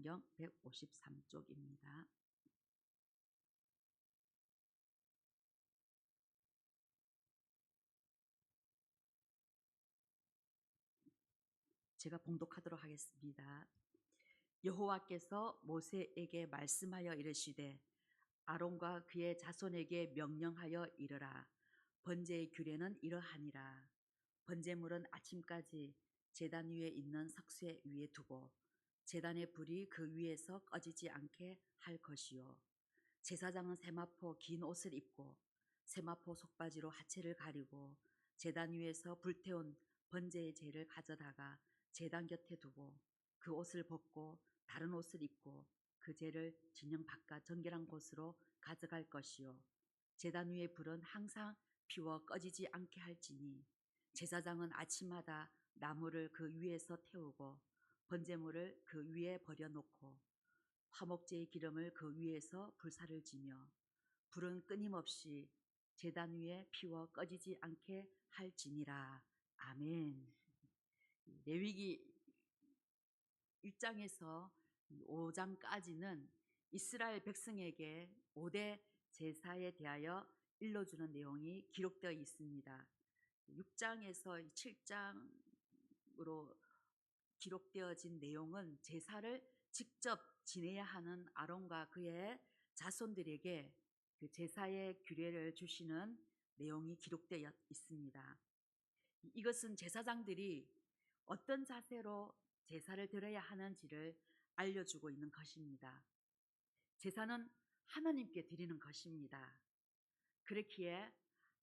성경 153쪽입니다. 제가 봉독하도록 하겠습니다. 여호와께서 모세에게 말씀하여 이르시되 아론과 그의 자손에게 명령하여 이르라. 번제의 규례는 이러하니라. 번제물은 아침까지 제단 위에 있는 석쇠 위에 두고 제단의 불이 그 위에서 꺼지지 않게 할 것이요. 제사장은 세마포 긴 옷을 입고 세마포 속바지로 하체를 가리고 제단 위에서 불태운 번제의 재를 가져다가 제단 곁에 두고 그 옷을 벗고 다른 옷을 입고 그 재를 진영 바깥 정결한 곳으로 가져갈 것이요. 제단 위의 불은 항상 피워 꺼지지 않게 할지니 제사장은 아침마다 나무를 그 위에서 태우고 번제물을 그 위에 버려놓고 화목제의 기름을 그 위에서 불사를 지며 불은 끊임없이 제단 위에 피워 꺼지지 않게 할지니라. 아멘. 레위기 1장에서 5장까지는 이스라엘 백성에게 5대 제사에 대하여 일러주는 내용이 기록되어 있습니다. 6장에서 7장으로 기록되어진 내용은 제사를 직접 지내야 하는 아론과 그의 자손들에게 그 제사의 규례를 주시는 내용이 기록되어 있습니다. 이것은 제사장들이 어떤 자세로 제사를 드려야 하는지를 알려주고 있는 것입니다. 제사는 하나님께 드리는 것입니다. 그렇기에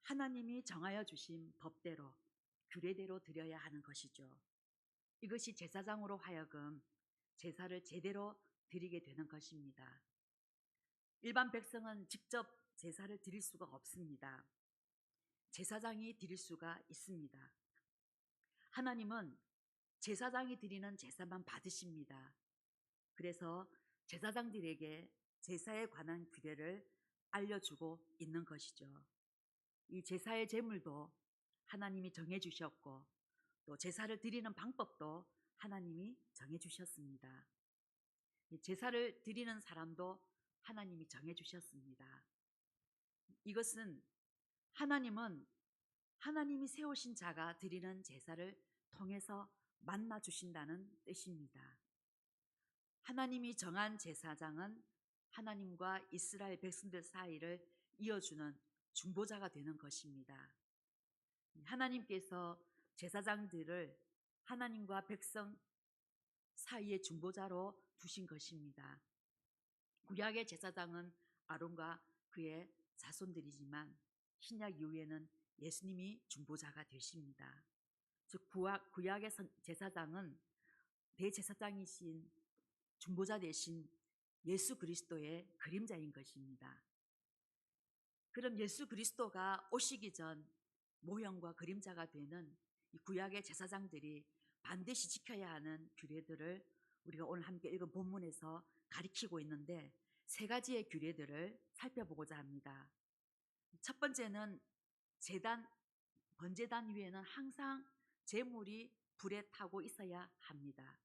하나님이 정하여 주신 법대로 규례대로 드려야 하는 것이죠. 이것이 제사장으로 하여금 제사를 제대로 드리게 되는 것입니다. 일반 백성은 직접 제사를 드릴 수가 없습니다. 제사장이 드릴 수가 있습니다. 하나님은 제사장이 드리는 제사만 받으십니다. 그래서 제사장들에게 제사에 관한 규례를 알려주고 있는 것이죠. 이 제사의 제물도 하나님이 정해주셨고 또 제사를 드리는 방법도 하나님이 정해주셨습니다. 제사를 드리는 사람도 하나님이 정해주셨습니다. 이것은 하나님은 하나님이 세우신 자가 드리는 제사를 통해서 만나주신다는 뜻입니다. 하나님이 정한 제사장은 하나님과 이스라엘 백성들 사이를 이어주는 중보자가 되는 것입니다. 하나님께서 제사장들을 하나님과 백성 사이의 중보자로 두신 것입니다. 구약의 제사장은 아론과 그의 자손들이지만 신약 이후에는 예수님이 중보자가 되십니다. 즉 구약의 제사장은 대제사장이신 중보자 되신 예수 그리스도의 그림자인 것입니다. 그럼 예수 그리스도가 오시기 전 모형과 그림자가 되는 이 구약의 제사장들이 반드시 지켜야 하는 규례들을 우리가 오늘 함께 읽은 본문에서 가리키고 있는데 세 가지의 규례들을 살펴보고자 합니다. 첫 번째는 번제단 위에는 항상 제물이 불에 타고 있어야 합니다.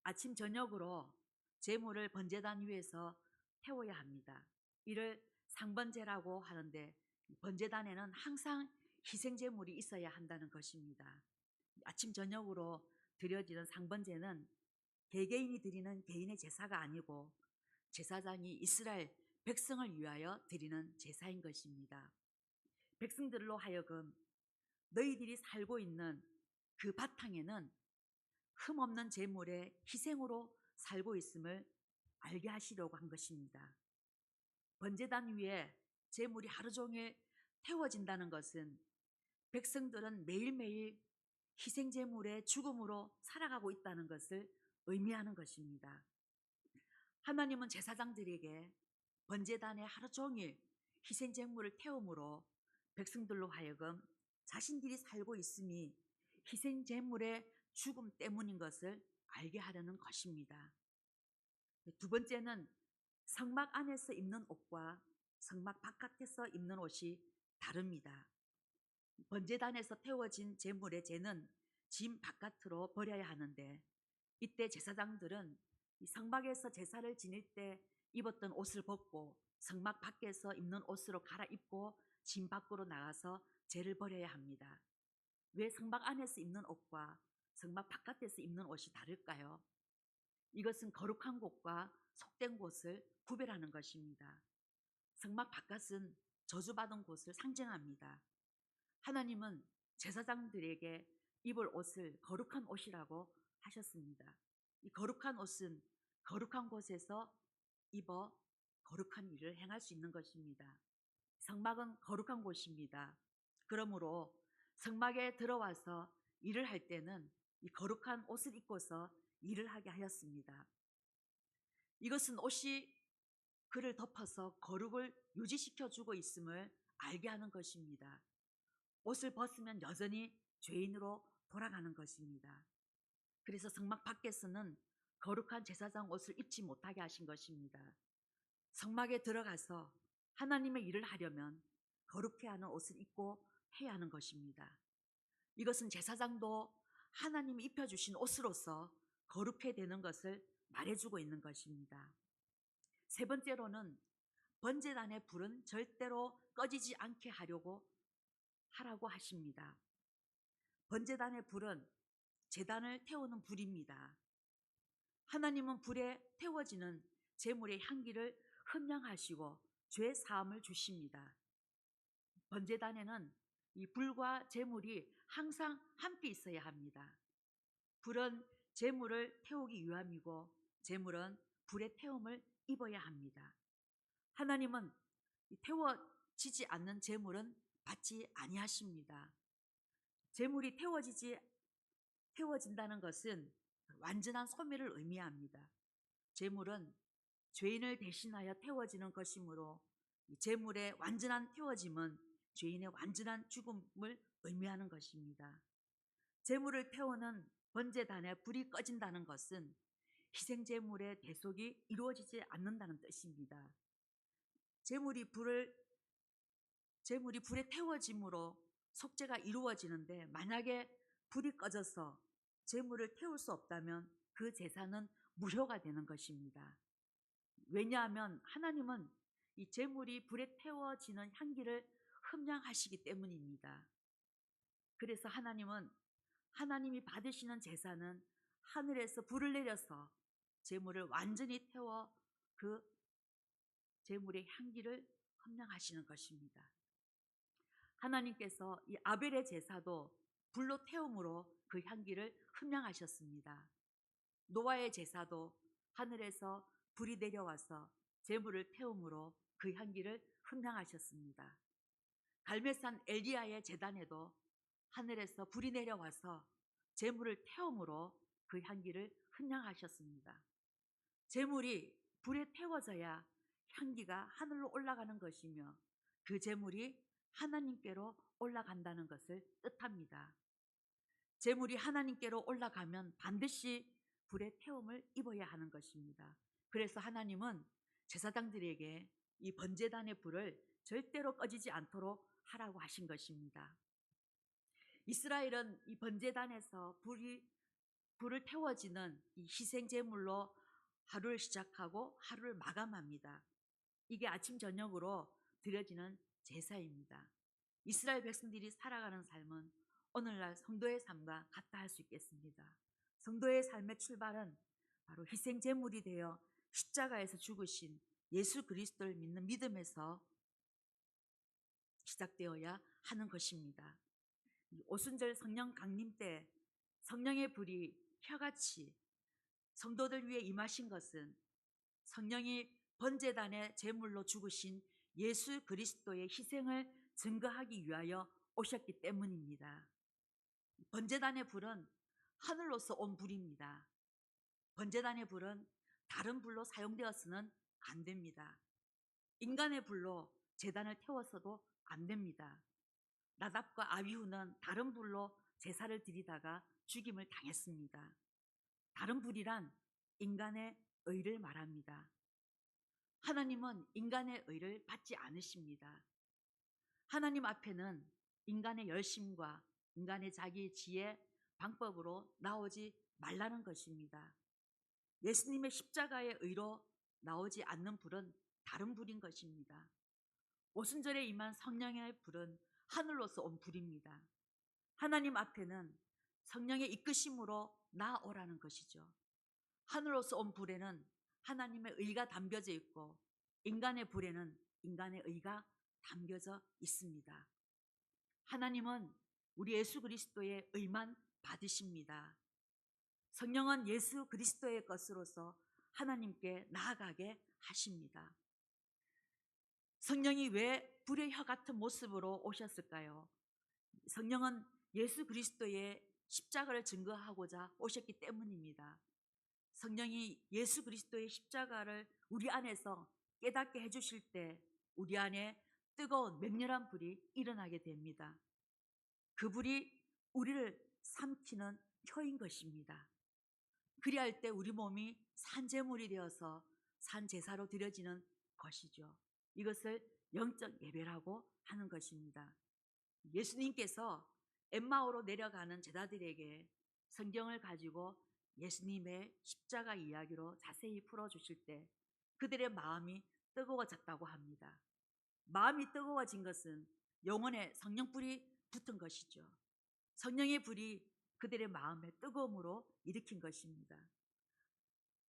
아침 저녁으로 제물을 번제단 위에서 태워야 합니다. 이를 상번제라고 하는데 번제단에는 항상 희생제물이 있어야 한다는 것입니다. 아침 저녁으로 드려지는 상번제는 개개인이 드리는 개인의 제사가 아니고 제사장이 이스라엘 백성을 위하여 드리는 제사인 것입니다. 백성들로 하여금 너희들이 살고 있는 그 바탕에는 흠없는 제물의 희생으로 살고 있음을 알게 하시려고 한 것입니다. 번제단 위에 제물이 하루 종일 태워진다는 것은 백성들은 매일매일 희생제물의 죽음으로 살아가고 있다는 것을 의미하는 것입니다. 하나님은 제사장들에게 번제단에 하루 종일 희생제물을 태움으로 백성들로 하여금 자신들이 살고 있음이 희생제물의 죽음 때문인 것을 알게 하려는 것입니다. 두 번째는 성막 안에서 입는 옷과 성막 바깥에서 입는 옷이 다릅니다. 번제단에서 태워진 제물의 재는 짐 바깥으로 버려야 하는데 이때 제사장들은 이 성막에서 제사를 지낼 때 입었던 옷을 벗고 성막 밖에서 입는 옷으로 갈아입고 진 밖으로 나가서 죄를 버려야 합니다. 왜 성막 안에서 입는 옷과 성막 바깥에서 입는 옷이 다를까요? 이것은 거룩한 곳과 속된 곳을 구별하는 것입니다. 성막 바깥은 저주받은 곳을 상징합니다. 하나님은 제사장들에게 입을 옷을 거룩한 옷이라고 하셨습니다. 이 거룩한 옷은 거룩한 곳에서 입어 거룩한 일을 행할 수 있는 것입니다. 성막은 거룩한 곳입니다. 그러므로 성막에 들어와서 일을 할 때는 이 거룩한 옷을 입고서 일을 하게 하였습니다. 이것은 옷이 그를 덮어서 거룩을 유지시켜 주고 있음을 알게 하는 것입니다. 옷을 벗으면 여전히 죄인으로 돌아가는 것입니다. 그래서 성막 밖에서는 거룩한 제사장 옷을 입지 못하게 하신 것입니다. 성막에 들어가서 하나님의 일을 하려면 거룩해 하는 옷을 입고 해야 하는 것입니다. 이것은 제사장도 하나님이 입혀주신 옷으로서 거룩해 되는 것을 말해주고 있는 것입니다. 세 번째로는 번제단의 불은 절대로 꺼지지 않게 하라고 하십니다. 번제단의 불은 제단을 태우는 불입니다. 하나님은 불에 태워지는 제물의 향기를 흠량하시고 죄 사함을 주십니다. 번제단에는 이 불과 제물이 항상 함께 있어야 합니다. 불은 제물을 태우기 위함이고 제물은 불의 태움을 입어야 합니다. 하나님은 태워지지 않는 제물은 받지 아니하십니다. 제물이 태워진다는 것은 완전한 소멸을 의미합니다. 제물은 죄인을 대신하여 태워지는 것이므로 제물의 완전한 태워짐은 죄인의 완전한 죽음을 의미하는 것입니다. 제물을 태우는 번제단에 불이 꺼진다는 것은 희생제물의 대속이 이루어지지 않는다는 뜻입니다. 제물이 불에 태워짐으로 속죄가 이루어지는데 만약에 불이 꺼져서 제물을 태울 수 없다면 그 제사는 무효가 되는 것입니다. 왜냐하면 하나님은 이 제물이 불에 태워지는 향기를 흠량하시기 때문입니다. 그래서 하나님이 받으시는 제사는 하늘에서 불을 내려서 제물을 완전히 태워 그 제물의 향기를 흠량하시는 것입니다. 하나님께서 이 아벨의 제사도 불로 태움으로 그 향기를 흠량하셨습니다. 노아의 제사도 하늘에서 불이 내려와서 제물을 태움으로 그 향기를 흠량하셨습니다. 갈멜산 엘리야의 제단에도 하늘에서 불이 내려와서 제물을 태움으로 그 향기를 흠량하셨습니다. 제물이 불에 태워져야 향기가 하늘로 올라가는 것이며 그 제물이 하나님께로 올라간다는 것을 뜻합니다. 제물이 하나님께로 올라가면 반드시 불의 태움을 입어야 하는 것입니다. 그래서 하나님은 제사장들에게 이 번제단의 불을 절대로 꺼지지 않도록 하라고 하신 것입니다. 이스라엘은 이 번제단에서 불을 태워지는 이 희생제물로 하루를 시작하고 하루를 마감합니다. 이게 아침 저녁으로 드려지는 제사입니다. 이스라엘 백성들이 살아가는 삶은 오늘날 성도의 삶과 같다 할 수 있겠습니다. 성도의 삶의 출발은 바로 희생제물이 되어 십자가에서 죽으신 예수 그리스도를 믿는 믿음에서 시작되어야 하는 것입니다. 오순절 성령 강림 때 성령의 불이 혀같이 성도들 위해 임하신 것은 성령이 번제단의 제물로 죽으신 예수 그리스도의 희생을 증거하기 위하여 오셨기 때문입니다. 번제단의 불은 하늘로서 온 불입니다. 번제단의 불은 다른 불로 사용되어서는 안 됩니다. 인간의 불로 제단을 태워서도 안 됩니다. 나답과 아비후는 다른 불로 제사를 드리다가 죽임을 당했습니다. 다른 불이란 인간의 의를 말합니다. 하나님은 인간의 의를 받지 않으십니다. 하나님 앞에는 인간의 열심과 인간의 자기 지혜, 방법으로 나오지 말라는 것입니다. 예수님의 십자가의 의로 나오지 않는 불은 다른 불인 것입니다. 오순절에 임한 성령의 불은 하늘로서 온 불입니다. 하나님 앞에는 성령의 이끄심으로 나아오라는 것이죠. 하늘로서 온 불에는 하나님의 의가 담겨져 있고, 인간의 불에는 인간의 의가 담겨져 있습니다. 하나님은 우리 예수 그리스도의 의만 받으십니다. 성령은 예수 그리스도의 것으로서 하나님께 나아가게 하십니다. 성령이 왜 불의 혀 같은 모습으로 오셨을까요? 성령은 예수 그리스도의 십자가를 증거하고자 오셨기 때문입니다. 성령이 예수 그리스도의 십자가를 우리 안에서 깨닫게 해주실 때 우리 안에 뜨거운 맹렬한 불이 일어나게 됩니다. 그 불이 우리를 삼키는 혀인 것입니다. 그리할 때 우리 몸이 산제물이 되어서 산제사로 드려지는 것이죠. 이것을 영적 예배라고 하는 것입니다. 예수님께서 엠마오로 내려가는 제자들에게 성경을 가지고 예수님의 십자가 이야기로 자세히 풀어주실 때 그들의 마음이 뜨거워졌다고 합니다. 마음이 뜨거워진 것은 영혼에 성령불이 붙은 것이죠. 성령의 불이 그들의 마음의 뜨거움으로 일으킨 것입니다.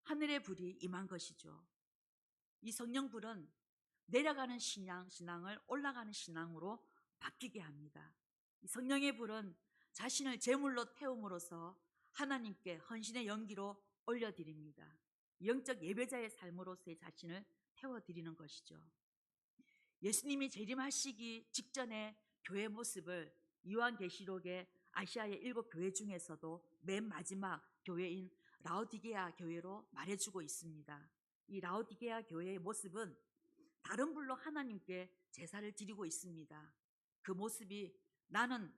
하늘의 불이 임한 것이죠. 이 성령불은 내려가는 신앙을 올라가는 신앙으로 바뀌게 합니다. 이 성령의 불은 자신을 제물로 태움으로써 하나님께 헌신의 연기로 올려드립니다. 영적 예배자의 삶으로서의 자신을 태워드리는 것이죠. 예수님이 재림하시기 직전의 교회 모습을 요한계시록의 아시아의 7 교회 중에서도 맨 마지막 교회인 라오디게아 교회로 말해주고 있습니다. 이 라오디게아 교회의 모습은 다른 불로 하나님께 제사를 드리고 있습니다. 그 모습이 나는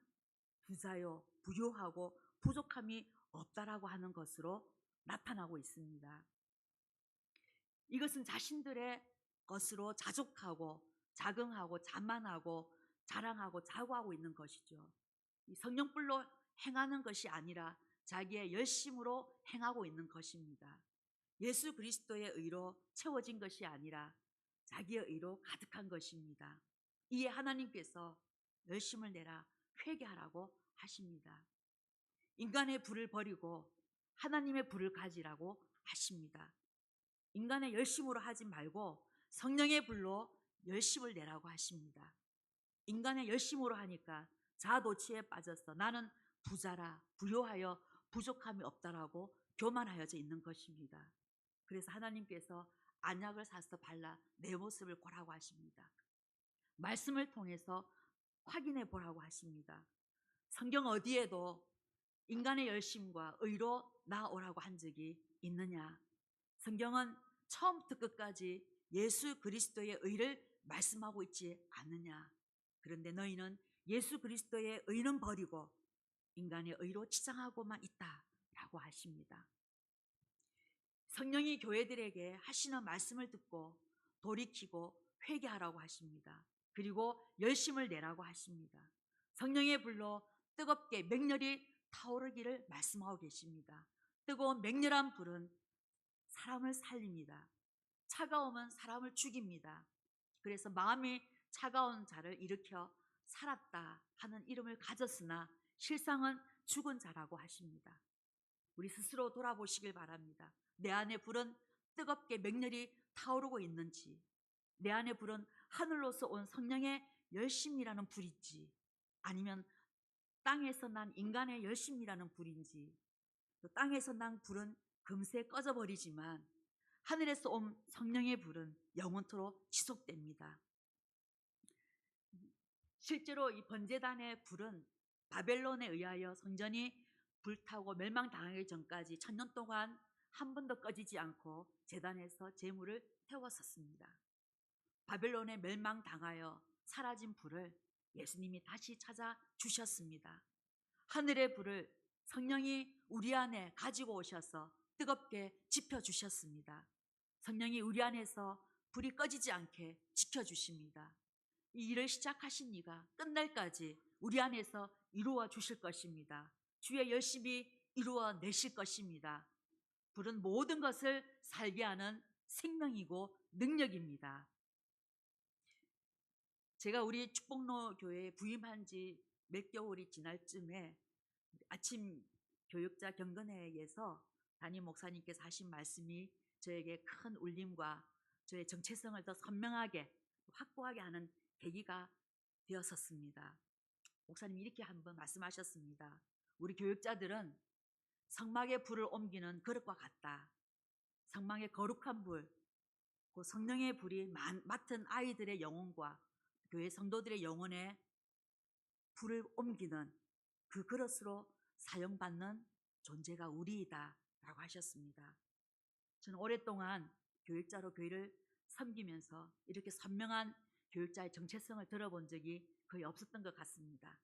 부자요, 부요하고 부족함이 없다라고 하는 것으로 나타나고 있습니다. 이것은 자신들의 것으로 자족하고 자긍하고 자만하고 자랑하고 자고하고 있는 것이죠. 성령불로 행하는 것이 아니라 자기의 열심으로 행하고 있는 것입니다. 예수 그리스도의 의로 채워진 것이 아니라 자기의 의로 가득한 것입니다. 이에 하나님께서 열심을 내라 회개하라고 하십니다. 인간의 불을 버리고 하나님의 불을 가지라고 하십니다. 인간의 열심으로 하지 말고 성령의 불로 열심을 내라고 하십니다. 인간의 열심으로 하니까 자아도취에 빠져서 나는 부자라 부요하여 부족함이 없다라고 교만하여져 있는 것입니다. 그래서 하나님께서 안약을 사서 발라 내 모습을 보라고 하십니다. 말씀을 통해서 확인해 보라고 하십니다. 성경 어디에도 인간의 열심과 의로 나아오라고 한 적이 있느냐? 성경은 처음부터 끝까지 예수 그리스도의 의를 말씀하고 있지 않느냐? 그런데 너희는 예수 그리스도의 의는 버리고 인간의 의로 치장하고만 있다라고 하십니다. 성령이 교회들에게 하시는 말씀을 듣고 돌이키고 회개하라고 하십니다. 그리고 열심을 내라고 하십니다. 성령의 불로 뜨겁게 맹렬히 타오르기를 말씀하고 계십니다. 뜨거운 맹렬한 불은 사람을 살립니다. 차가움은 사람을 죽입니다. 그래서 마음이 차가운 자를 일으켜 살았다 하는 이름을 가졌으나 실상은 죽은 자라고 하십니다. 우리 스스로 돌아보시길 바랍니다. 내 안에 불은 뜨겁게 맹렬히 타오르고 있는지, 내 안에 불은 하늘로서 온 성령의 열심이라는 불인지, 아니면 땅에서 난 인간의 열심이라는 불인지. 땅에서 난 불은 금세 꺼져버리지만 하늘에서 온 성령의 불은 영원토록 지속됩니다. 실제로 이 번제단의 불은 바벨론에 의하여 성전이 불타고 멸망당하기 전까지 1000년 동안 한 번도 꺼지지 않고 제단에서 제물을 태웠었습니다. 바벨론에 멸망당하여 사라진 불을 예수님이 다시 찾아주셨습니다. 하늘의 불을 성령이 우리 안에 가지고 오셔서 뜨겁게 지펴주셨습니다. 성령이 우리 안에서 불이 꺼지지 않게 지켜주십니다. 이 일을 시작하신 이가 끝날까지 우리 안에서 이루어 주실 것입니다. 주의 열심히 이루어 내실 것입니다. 불은 모든 것을 살게 하는 생명이고 능력입니다. 제가 우리 축복로 교회에 부임한 지 몇 개월이 지날 쯤에 아침 교육자 경건회에서 담임 목사님께서 하신 말씀이 저에게 큰 울림과 저의 정체성을 더 선명하게 확고하게 하는 계기가 되었었습니다. 목사님이 이렇게 한번 말씀하셨습니다. 우리 교육자들은 성막의 불을 옮기는 그릇과 같다. 성막의 거룩한 불, 그 성령의 불이 맡은 아이들의 영혼과 교회 성도들의 영혼에 불을 옮기는 그 그릇으로 사용받는 존재가 우리이다 라고 하셨습니다. 저는 오랫동안 교육자로 교회를 섬기면서 이렇게 선명한 교육자의 정체성을 들어본 적이 거의 없었던 것 같습니다.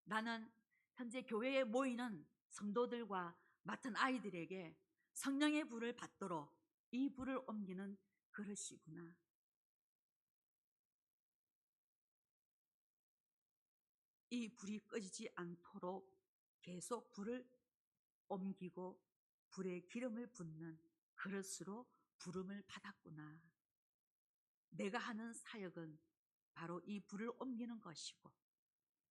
나는 현재 교회에 모이는 성도들과 맡은 아이들에게 성령의 불을 받도록 이 불을 옮기는 그릇이구나. 이 불이 꺼지지 않도록 계속 불을 옮기고 불에 기름을 붓는 그릇으로 부름을 받았구나. 내가 하는 사역은 바로 이 불을 옮기는 것이고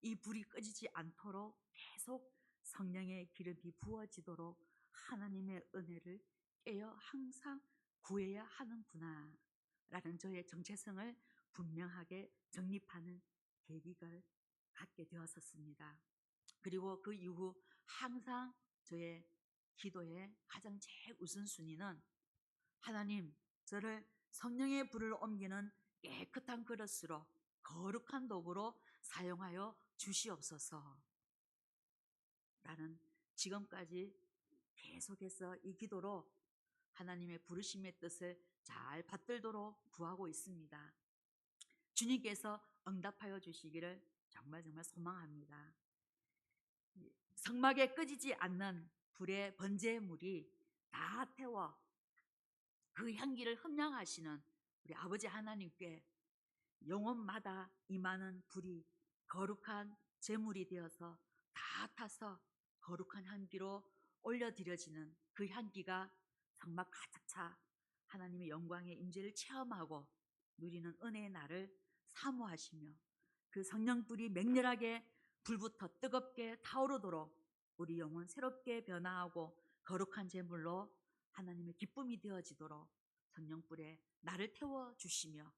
이 불이 꺼지지 않도록 계속 성령의 기름이 부어지도록 하나님의 은혜를 깨어 항상 구해야 하는구나 라는 저의 정체성을 분명하게 정립하는 계기를 갖게 되었었습니다. 그리고 그 이후 항상 저의 기도의 가장 제일 우선순위는 하나님, 저를 성령의 불을 옮기는 깨끗한 그릇으로 거룩한 도구로 사용하여 주시옵소서 라는 지금까지 계속해서 이 기도로 하나님의 부르심의 뜻을 잘 받들도록 구하고 있습니다. 주님께서 응답하여 주시기를 정말 소망합니다. 성막에 꺼지지 않는 불의 번제물이 다 태워 그 향기를 흠량하시는 우리 아버지 하나님께 영혼마다 임하는 불이 거룩한 제물이 되어서 다 타서 거룩한 향기로 올려드려지는 그 향기가 성막 가득 차 하나님의 영광의 임재를 체험하고 누리는 은혜의 날을 사모하시며 그 성령불이 맹렬하게 불부터 뜨겁게 타오르도록 우리 영혼 새롭게 변화하고 거룩한 제물로 하나님의 기쁨이 되어지도록 성령불에 나를 태워주시며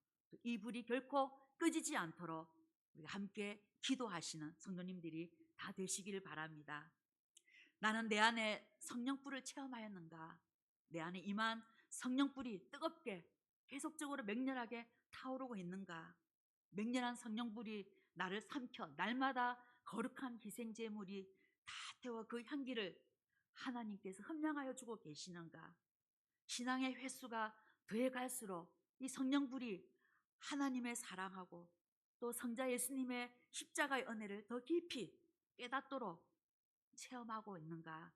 이 불이 결코 꺼지지 않도록 우리가 함께 기도하시는 성도님들이 다 되시기를 바랍니다. 나는 내 안에 성령불을 체험하였는가? 내 안에 임한 성령불이 뜨겁게 계속적으로 맹렬하게 타오르고 있는가? 맹렬한 성령불이 나를 삼켜 날마다 거룩한 희생제물이 다 태워 그 향기를 하나님께서 흠량하여 주고 계시는가? 신앙의 횟수가 더해갈수록 이 성령불이 하나님의 사랑하고 또 성자 예수님의 십자가의 은혜를 더 깊이 깨닫도록 체험하고 있는가?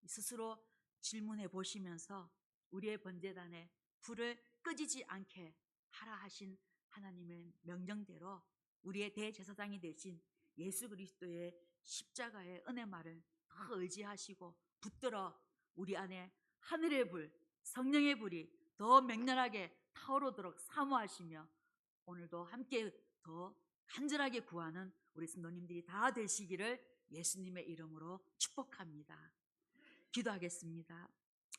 스스로 질문해 보시면서 우리의 번제단에 불을 꺼지지 않게 하라 하신 하나님의 명령대로 우리의 대제사장이 되신 예수 그리스도의 십자가의 은혜말을 더 의지하시고 붙들어 우리 안에 하늘의 불, 성령의 불이 더 맹렬하게 타오르도록 사모하시며 오늘도 함께 더 간절하게 구하는 우리 성도님들이 다 되시기를 예수님의 이름으로 축복합니다. 기도하겠습니다.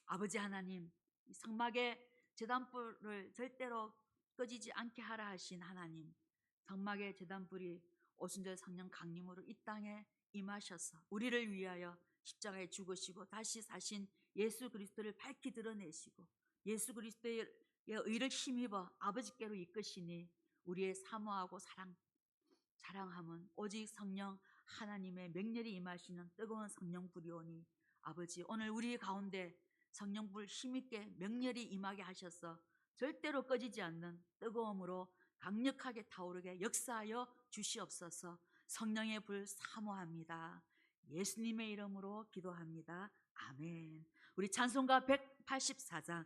아버지 하나님, 성막의 제단불을 절대로 꺼지지 않게 하라 하신 하나님, 성막의 제단불이 오순절 성령 강림으로 이 땅에 임하셔서 우리를 위하여 십자가에 죽으시고 다시 사신 예수 그리스도를 밝히 드러내시고 예수 그리스도의 의를 힘입어 아버지께로 이끄시니 우리의 사모하고 자랑함은 오직 성령 하나님의 맹렬히 임하시는 뜨거운 성령불이 오니 아버지 오늘 우리 가운데 성령불 힘있게 맹렬히 임하게 하셔서 절대로 꺼지지 않는 뜨거움으로 강력하게 타오르게 역사하여 주시옵소서. 성령의 불 사모합니다. 예수님의 이름으로 기도합니다. 아멘. 우리 찬송가 184장